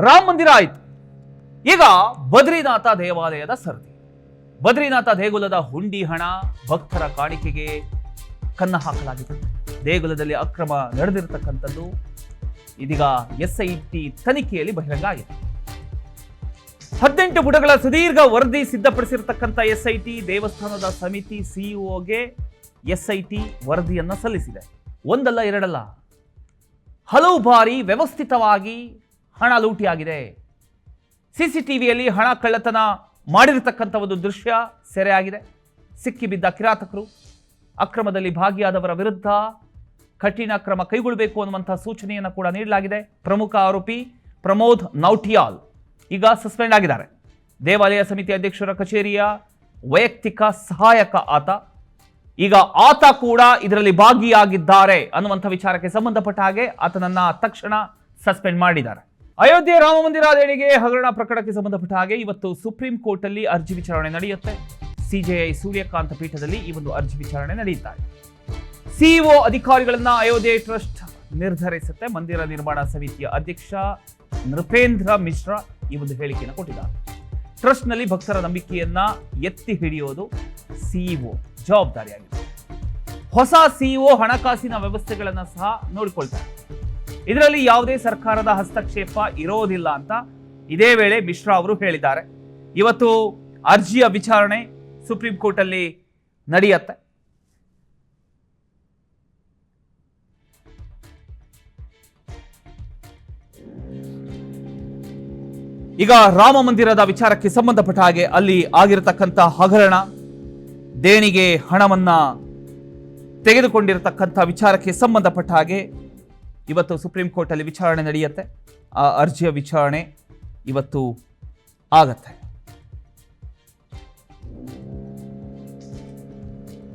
ರಾಮ ಮಂದಿರ ಆಯಿತು. ಈಗ ಬದ್ರಿನಾಥ ದೇವಾಲಯದ ಸರದಿ. ಬದ್ರಿನಾಥ ದೇಗುಲದ ಹುಂಡಿ ಹಣ ಭಕ್ತರ ಕಾಣಿಕೆಗೆ ಕನ್ನ ಹಾಕಲಾಗಿದೆ. ದೇಗುಲದಲ್ಲಿ ಅಕ್ರಮ ನಡೆದಿರತಕ್ಕಂಥದ್ದು ಇದೀಗ SIT ತನಿಖೆಯಲ್ಲಿ ಬಹಿರಂಗ ಆಗಿದೆ. 18 ಪುಟಗಳ ಸುದೀರ್ಘ ವರದಿ ಸಿದ್ಧಪಡಿಸಿರತಕ್ಕಂಥ SIT ದೇವಸ್ಥಾನದ ಸಮಿತಿ CEOಗೆ SIT ವರದಿಯನ್ನ ಸಲ್ಲಿಸಿದೆ. ಒಂದಲ್ಲ ಎರಡಲ್ಲ, ಹಲವು ಬಾರಿ ವ್ಯವಸ್ಥಿತವಾಗಿ ಹಣ ಲೂಟಿಯಾಗಿದೆ. CCTVಯಲ್ಲಿ ಹಣ ಕಳ್ಳತನ ಮಾಡಿರತಕ್ಕಂಥ ಒಂದು ದೃಶ್ಯ ಸೆರೆಯಾಗಿದೆ. ಸಿಕ್ಕಿಬಿದ್ದ ಕಿರಾತಕರು, ಅಕ್ರಮದಲ್ಲಿ ಭಾಗಿಯಾದವರ ವಿರುದ್ಧ ಕಠಿಣ ಕ್ರಮ ಕೈಗೊಳ್ಳಬೇಕು ಅನ್ನುವಂಥ ಸೂಚನೆಯನ್ನು ಕೂಡ ನೀಡಲಾಗಿದೆ. ಪ್ರಮುಖ ಆರೋಪಿ ಪ್ರಮೋದ್ ನೌಟಿಯಾಲ್ ಈಗ ಸಸ್ಪೆಂಡ್ ಆಗಿದ್ದಾರೆ. ದೇವಾಲಯ ಸಮಿತಿ ಅಧ್ಯಕ್ಷರ ಕಚೇರಿಯ ವೈಯಕ್ತಿಕ ಸಹಾಯಕ ಆತ. ಈಗ ಆತ ಕೂಡ ಇದರಲ್ಲಿ ಭಾಗಿಯಾಗಿದ್ದಾರೆ ಅನ್ನುವಂಥ ವಿಚಾರಕ್ಕೆ ಸಂಬಂಧಪಟ್ಟ ಹಾಗೆ ಆತನನ್ನ ತಕ್ಷಣ ಸಸ್ಪೆಂಡ್ ಮಾಡಿದ್ದಾರೆ. ಅಯೋಧ್ಯೆ ರಾಮ ಮಂದಿರ ದೇಣಿಗೆ ಹಗರಣ ಪ್ರಕರಣಕ್ಕೆ ಸಂಬಂಧಪಟ್ಟ ಹಾಗೆ ಇವತ್ತು ಸುಪ್ರೀಂ ಕೋರ್ಟ್ ಅಲ್ಲಿ ಅರ್ಜಿ ವಿಚಾರಣೆ ನಡೆಯುತ್ತೆ. CJI ಸೂರ್ಯಕಾಂತ ಪೀಠದಲ್ಲಿ ಈ ಒಂದು ಅರ್ಜಿ ವಿಚಾರಣೆ ನಡೆಯುತ್ತಾ ಇದೆ. CEO ಅಧಿಕಾರಿಗಳನ್ನ ಅಯೋಧ್ಯೆ ಟ್ರಸ್ಟ್ ನಿರ್ಧರಿಸುತ್ತೆ. ಮಂದಿರ ನಿರ್ಮಾಣ ಸಮಿತಿಯ ಅಧ್ಯಕ್ಷ ನೃಪೇಂದ್ರ ಮಿಶ್ರಾ ಈ ಒಂದು ಹೇಳಿಕೆಯನ್ನು ಕೊಟ್ಟಿದ್ದಾರೆ. ಟ್ರಸ್ಟ್ ನಲ್ಲಿ ಭಕ್ತರ ನಂಬಿಕೆಯನ್ನ ಎತ್ತಿ ಹಿಡಿಯೋದು CEO ಜವಾಬ್ದಾರಿಯಾಗಿದೆ. ಹೊಸ CEO ಹಣಕಾಸಿನ ವ್ಯವಸ್ಥೆಗಳನ್ನ ಸಹ ನೋಡಿಕೊಳ್ತಾರೆ. ಇದರಲ್ಲಿ ಯಾವುದೇ ಸರ್ಕಾರದ ಹಸ್ತಕ್ಷೇಪ ಇರೋದಿಲ್ಲ ಅಂತ ಇದೇ ವೇಳೆ ಮಿಶ್ರಾ ಅವರು ಹೇಳಿದ್ದಾರೆ. ಇವತ್ತು ಅರ್ಜಿಯ ವಿಚಾರಣೆ ಸುಪ್ರೀಂ ಕೋರ್ಟ್ ಅಲ್ಲಿ ನಡೆಯುತ್ತೆ. ಈಗ ರಾಮ ಮಂದಿರದ ವಿಚಾರಕ್ಕೆ ಸಂಬಂಧಪಟ್ಟ ಹಾಗೆ ಅಲ್ಲಿ ಆಗಿರತಕ್ಕಂಥ ಹಗರಣ, ದೇಣಿಗೆ ಹಣವನ್ನ ತೆಗೆದುಕೊಂಡಿರತಕ್ಕಂಥ ವಿಚಾರಕ್ಕೆ ಸಂಬಂಧಪಟ್ಟ ಹಾಗೆ ಇವತ್ತು ಸುಪ್ರೀಂ ಕೋರ್ಟ್ ಅಲ್ಲಿ ವಿಚಾರಣೆ ನಡೆಯುತ್ತೆ. ಆ ಅರ್ಜಿಯ ವಿಚಾರಣೆ ಇವತ್ತು ಆಗತ್ತೆ.